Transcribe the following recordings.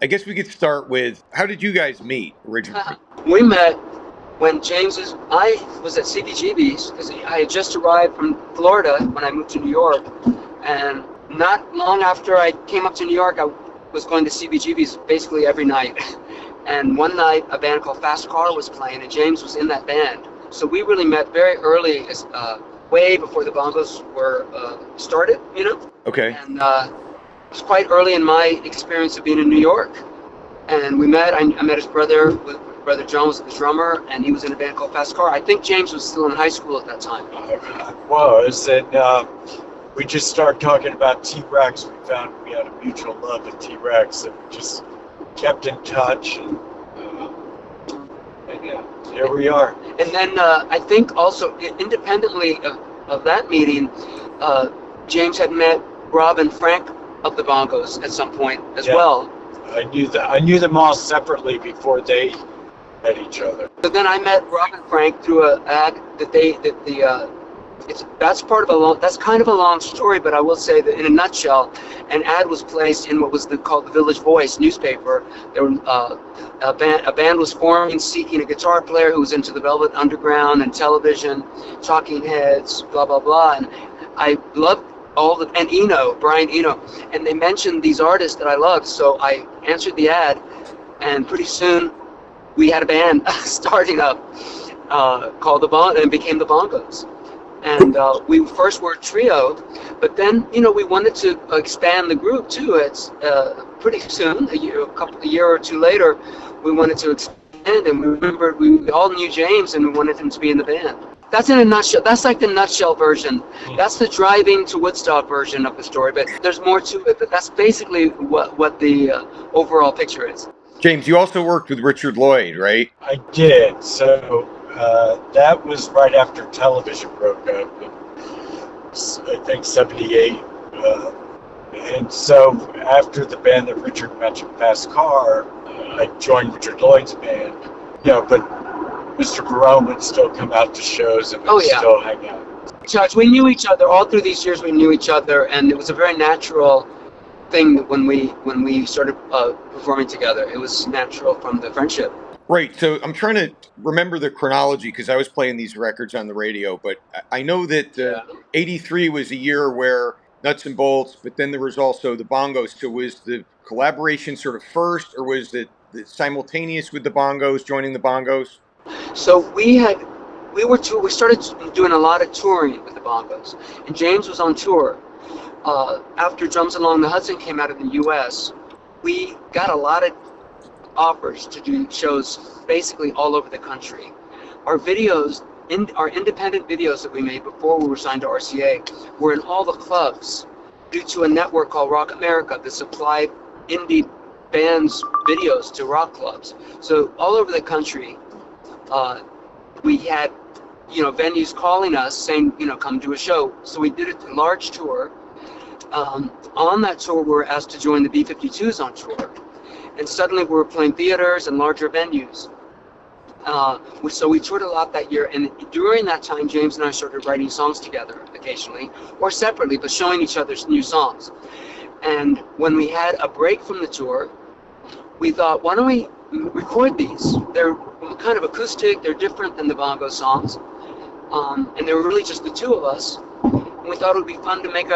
I guess we could start with, how did you guys meet originally? We met when I was at CBGB's because I had just arrived from Florida when I moved to New York. And not long after I came up to New York, I was going to CBGB's basically every night. And one night, a band called Fast Car was playing, and James was in that band. So we really met very early, way before the bongos were started, Okay. And it was quite early in my experience of being in New York. And we met. I met his brother. Brother John was the drummer, and he was in a band called Fast Car. I think James was still in high school at that time. I was, and we just started talking about T-Rex. We found we had a mutual love of T-Rex, and we just kept in touch, and yeah, here we are. And then I think also independently of that meeting, James had met Rob and Frank of the Bongos at some point as well. I knew them all separately before they met each other. So then I met Rob and Frank through an ad that's kind of a long story, but I will say that in a nutshell, an ad was placed in what was called the Village Voice newspaper. There a band was forming, seeking a guitar player who was into the Velvet Underground and television, Talking Heads, blah blah blah, and I loved Brian Eno, and they mentioned these artists that I loved, so I answered the ad, and pretty soon we had a band starting up called and became the Bongos. And we first were a trio, but then we wanted to expand the group too. It's pretty soon, a year or two later, we wanted to expand, and we remembered we all knew James, and we wanted him to be in the band. That's in a nutshell. That's like the nutshell version. That's the driving to Woodstock version of the story, but there's more to it. But that's basically what the overall picture is. James, you also worked with Richard Lloyd, right? I did. So that was right after television broke up, I think 78. And so after the band that Richard mentioned, Fast Car, I joined Richard Lloyd's band. But Mr. Barone would still come out to shows and we'd still hang out. Judge, we knew each other all through these years. We knew each other, and it was a very natural thing when we started performing together. It was natural from the friendship. Right. So I'm trying to remember the chronology because I was playing these records on the radio, but I know that 83 was a year where Nuts and Bolts, but then there was also the Bongos. So was the collaboration sort of first, or was it simultaneous with the Bongos, joining the Bongos? So we started doing a lot of touring with the Bongos, and James was on tour. After Drums Along the Hudson came out of the U.S., we got a lot of offers to do shows basically all over the country. Our videos, our independent videos that we made before we were signed to RCA, were in all the clubs due to a network called Rock America that supplied indie bands videos to rock clubs. So all over the country, we had venues calling us saying, come do a show. So we did a large tour. On that tour, we were asked to join the B-52s on tour. And suddenly we were playing theaters and larger venues. So we toured a lot that year. And during that time, James and I started writing songs together occasionally, or separately, but showing each other's new songs. And when we had a break from the tour, we thought, why don't we record these? They're kind of acoustic. They're different than the Bongo songs. And they were really just the two of us. And we thought it would be fun to make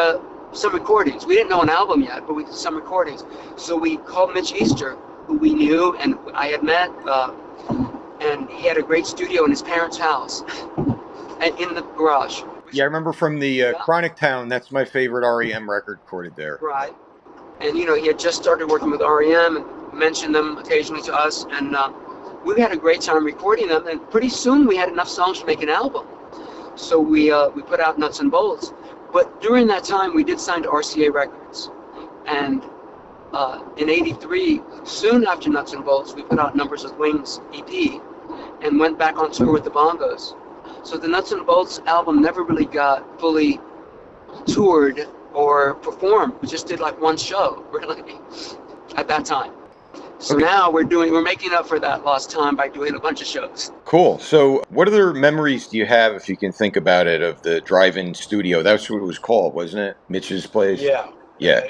some recordings. We didn't know an album yet, but we did some recordings. So we called Mitch Easter, who we knew and I had met, and he had a great studio in his parents' house and in the garage. Yeah, I remember from the Chronic Town. That's my favorite REM record recorded there. Right. And he had just started working with REM and mentioned them occasionally to us, and we had a great time recording them, and pretty soon we had enough songs to make an album. So we put out Nuts and Bolts. But during that time, we did sign to RCA Records. And in 83, soon after Nuts and Bolts, we put out Numbers with Wings EP and went back on tour with the Bongos. So the Nuts and Bolts album never really got fully toured or performed. We just did like one show, really, at that time. So now we're making up for that lost time by doing a bunch of shows. Cool. So what other memories do you have, if you can think about it, of the drive-in studio? That's what it was called, wasn't it? Mitch's place? Yeah. Yeah.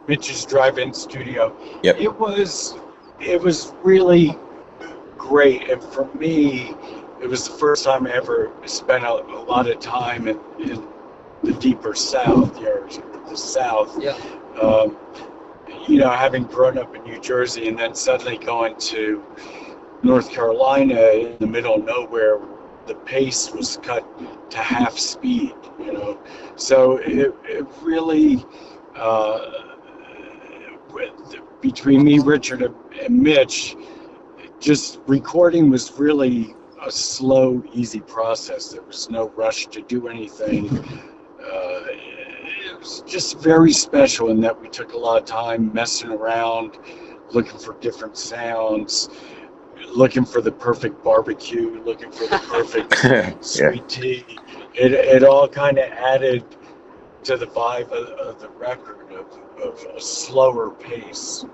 Mitch's drive-in studio. Yep. It was really great, and for me, it was the first time I ever spent a lot of time in the deeper South, the South. Yeah. Having grown up in New Jersey and then suddenly going to North Carolina in the middle of nowhere, the pace was cut to half speed. So it really. Between me, Richard, and Mitch, just recording was really a slow, easy process. There was no rush to do anything. It was just very special in that we took a lot of time messing around, looking for different sounds, looking for the perfect barbecue, looking for the perfect sweet tea. It all kind of added to the vibe of the record of a slower pace.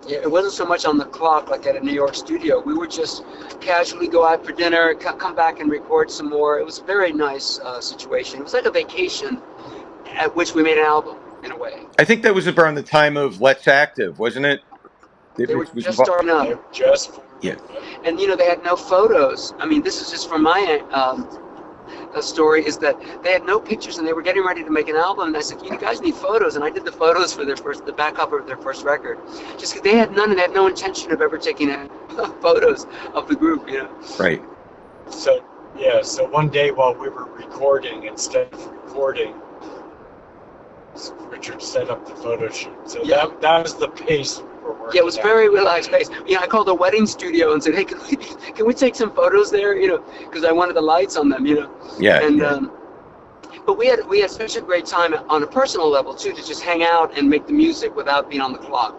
Yeah, it wasn't so much on the clock like at a New York studio. We would just casually go out for dinner, come back and record some more. It was a very nice situation. It was like a vacation at which we made an album, in a way. I think that was around the time of Let's Active, wasn't it? They were just starting up. Yeah. And, they had no photos. I mean, this is just from my story, is that they had no pictures and they were getting ready to make an album, and I said, you guys need photos, and I did the photos for the back cover of their first record, just because they had none and they had no intention of ever taking photos of the group. Right. So one day while we were recording, instead of recording, Richard set up the photo shoot. So that was the pace we were working. Yeah, it was very relaxed pace. I called a wedding studio and said, hey, can we take some photos there? Because I wanted the lights on them. Yeah. And but we had such a great time on a personal level too, to just hang out and make the music without being on the clock.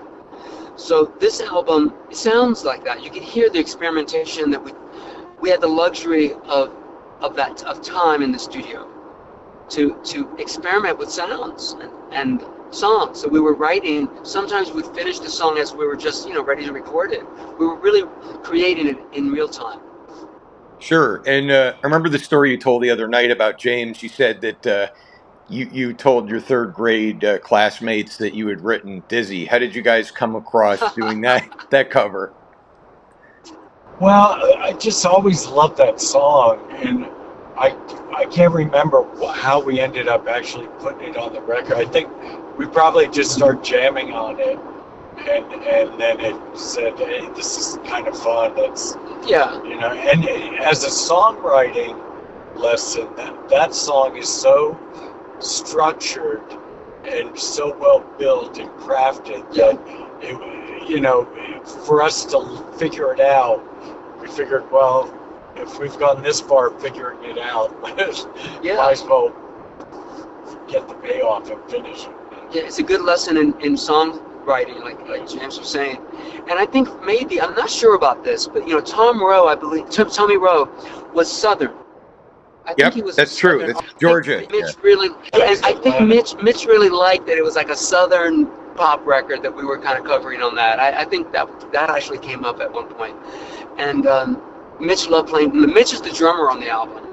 So this album sounds like that. You can hear the experimentation that we had the luxury of time in the studio to experiment with sounds and songs. So we were writing. Sometimes we'd finish the song as we were just ready to record it. We were really creating it in real time. Sure. And I remember the story you told the other night about James. You said that you told your third grade classmates that you had written Dizzy. How did you guys come across doing that cover? Well, I just always loved that song, and I can't remember how we ended up actually putting it on the record. I think we probably just started jamming on it, and then it said, hey, this is kind of fun. And as a songwriting lesson, that song is so structured and so well built and crafted that for us to figure it out, we figured, well, if we've gone this far figuring it out, might as well get the payoff and finish it. Yeah, it's a good lesson in songwriting, like James was saying. And I think maybe, I'm not sure about this, but Tommy Rowe was Southern. I think he was. That's true. That's Georgia. Mitch really, and I think Mitch really liked that it was like a Southern pop record that we were kind of covering on that. I think that actually came up at one point. And Mitch loved playing. Mitch is the drummer on the album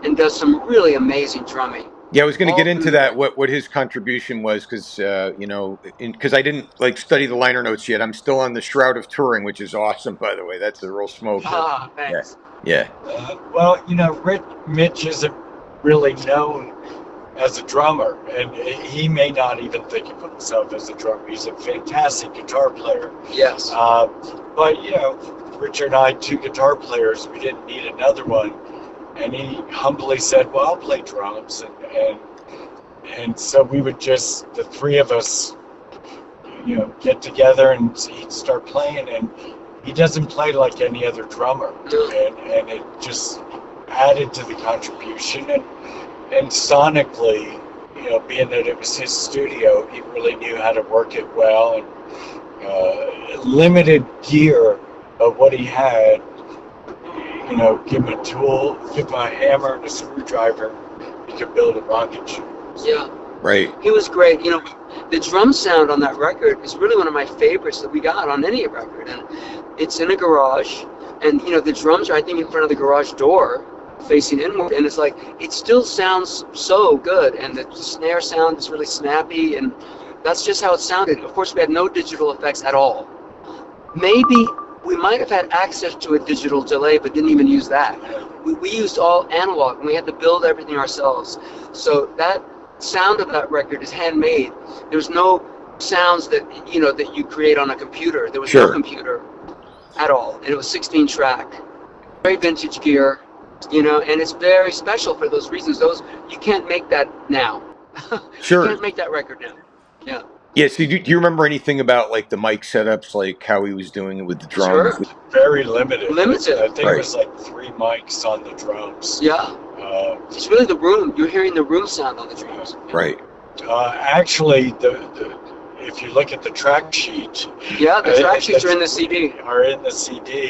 and does some really amazing drumming. Yeah, I was going to get into that, what his contribution was, because because I didn't study the liner notes yet. I'm still on the Shroud of Turing, which is awesome, by the way. That's a real smoker. Ah, thanks. Yeah. Well, Mitch isn't really known as a drummer, and he may not even think of himself as a drummer. He's a fantastic guitar player. Yes. But Richard and I, two guitar players, we didn't need another one. And he humbly said, well, I'll play drums. And so we would just, the three of us, get together and he'd start playing. And he doesn't play like any other drummer. And it just added to the contribution. And sonically, being that it was his studio, he really knew how to work it well. And limited gear of what he had, give him a tool, give him a hammer and a screwdriver, he could build a rocket ship. Yeah. Right. He was great. The drum sound on that record is really one of my favorites that we got on any record. And it's in a garage. And, the drums are, I think, in front of the garage door facing inward. And it's like, it still sounds so good. And the snare sound is really snappy. And That's just how it sounded. Of course, we had no digital effects at all. Maybe we might have had access to a digital delay, but didn't even use that. We used all analog, and we had to build everything ourselves. So that sound of that record is handmade. There's no sounds that that you create on a computer. There was no computer at all, and it was 16 track, very vintage gear, and it's very special for those reasons. Those you can't make that now. Sure. You can't make that record now. Yeah. Yeah, so do you remember anything about like the mic setups, like how he was doing it with the drums? Sure. Very limited. Limited. I think it was like 3 mics on the drums. Yeah. It's really the room. You're hearing the room sound on the drums. Right. Actually, if you look at the track sheet. Yeah, the track sheets are in the CD.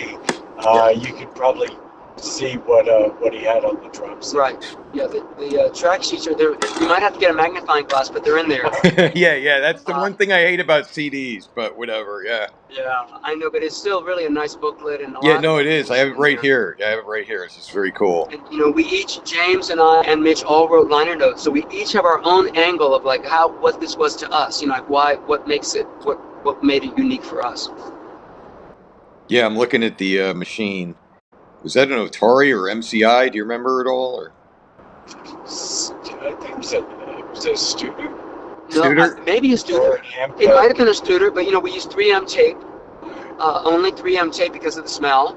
You could probably see what he had on the drums. Right. Yeah, the track sheets are there. You might have to get a magnifying glass, but they're in there. yeah. That's the one thing I hate about CDs, but whatever. Yeah. Yeah, I know, but it's still really a nice booklet and. It is. I have it right here. Yeah, I have it right here. It's just very cool. And we each, James and I and Mitch, all wrote liner notes, so we each have our own angle of like what this was to us. Like what makes it, what made it unique for us. Yeah, I'm looking at the machine. Was that an Atari or MCI? Do you remember it all? Or? I think it was a Studer. No, maybe a Studer. It might have been a Studer, but we used 3M tape, only 3M tape because of the smell.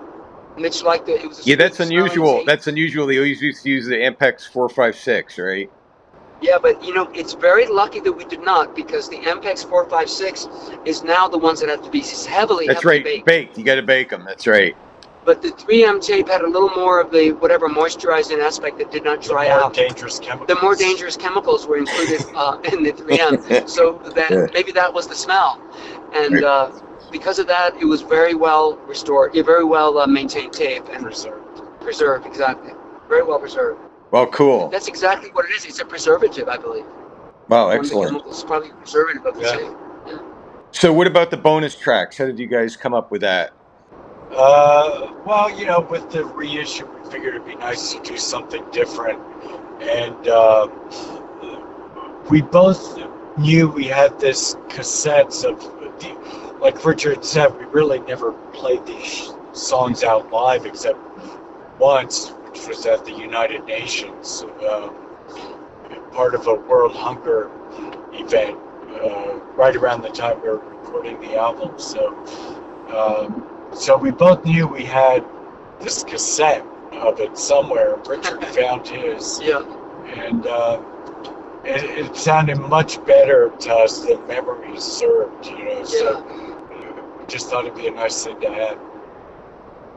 Mitch liked it. It was that's unusual. That's unusual. They always used to use the Ampex 456, right? Yeah, but it's very lucky that we did not, because the Ampex 456 is now the ones that have to be heavily baked. You got to bake them. That's right. But the 3M tape had a little more of the whatever moisturizing aspect that did not dry out. The more dangerous chemicals were included in the 3M, so that maybe that was the smell, and because of that, it was very well restored, very well maintained tape and preserved exactly, very well preserved. Well, cool. That's exactly what it is. It's a preservative, I believe. Wow, excellent. The chemicals probably preservative of the tape. Yeah. So, what about the bonus tracks? How did you guys come up with that? Well, with the reissue, we figured it'd be nice to do something different. And we both knew we had this cassettes of, like Richard said, we really never played these songs out live except once, which was at the United Nations, part of a World Hunger event, right around the time we were recording the album. So we both knew we had this cassette of it somewhere. Richard found his. Yeah. And it sounded much better to us than memories served, So we just thought it'd be a nice thing to have.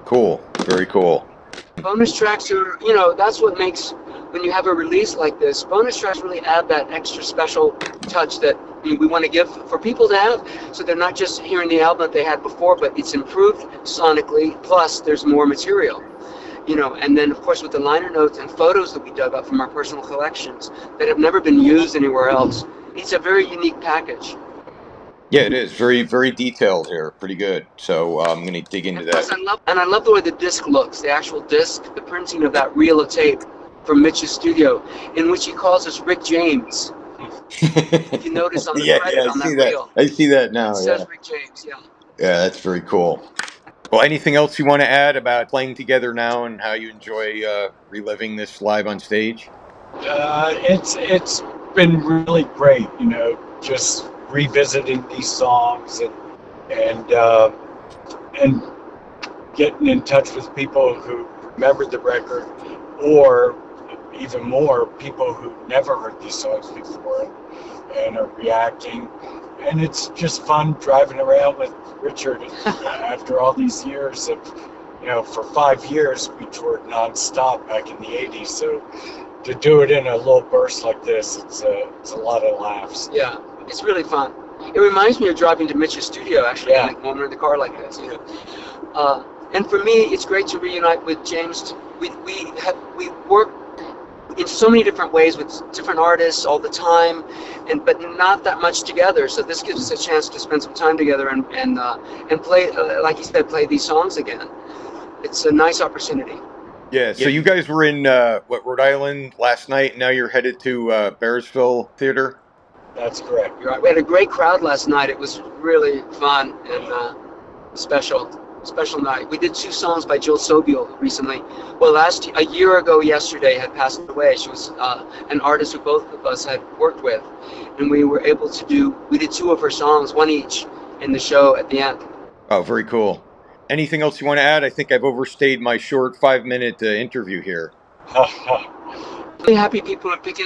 Cool. Very cool. Bonus tracks are, that's what makes, when you have a release like this, bonus tracks really add that extra special touch that we want to give for people to have, so they're not just hearing the album that they had before, but it's improved sonically, plus there's more material, and then of course with the liner notes and photos that we dug up from our personal collections that have never been used anywhere else, it's a very unique package. Yeah, it is very, very detailed here. Pretty good. So I'm going to dig into that. I love the way the disc looks, the actual disc, the printing of that reel of tape from Mitch's studio, in which he calls us Rick James. If you notice on the credit on that reel. I see that now. It says Rick James, yeah. Yeah, that's very cool. Well, anything else you want to add about playing together now and how you enjoy reliving this live on stage? It's been really great, just revisiting these songs and getting in touch with people who remembered the record, or even more, people who never heard these songs before and are reacting. And it's just fun driving around with Richard after all these years of, for 5 years we toured nonstop back in the 80s. So to do it in a little burst like this, it's a lot of laughs. Yeah, it's really fun. It reminds me of driving to Mitch's studio, actually, when we're in the car like this, And for me, it's great to reunite with James. We work in so many different ways with different artists all the time, but not that much together. So this gives us a chance to spend some time together and play, like he said, play these songs again. It's a nice opportunity. Yeah. So you guys were in Rhode Island last night. And now you're headed to Bearsville Theater. That's correct. You're right. We had a great crowd last night. It was really fun and special night. We did 2 songs by Jill Sobule recently. Well, a year ago yesterday had passed away. She was an artist who both of us had worked with, and we did 2 of her songs, one each, in the show at the end. Oh, very cool. Anything else you want to add? I think I've overstayed my short 5-minute interview here. Really happy people are picking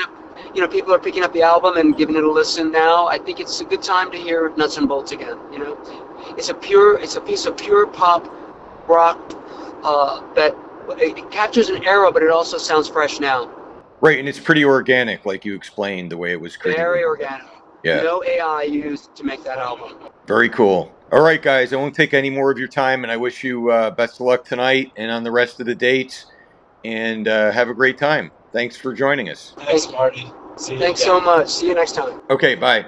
up the album and giving it a listen now. I think it's a good time to hear Nuts and Bolts again. It's a piece of pure pop rock that it captures an era, but it also sounds fresh now. Right, and it's pretty organic, like you explained, the way it was created. Very organic. Yeah. No AI used to make that album. Very cool. All right, guys, I won't take any more of your time, and I wish you best of luck tonight and on the rest of the dates, and have a great time. Thanks for joining us. Thanks, Marty. See you Thanks again. so much. See you next time. Okay, bye.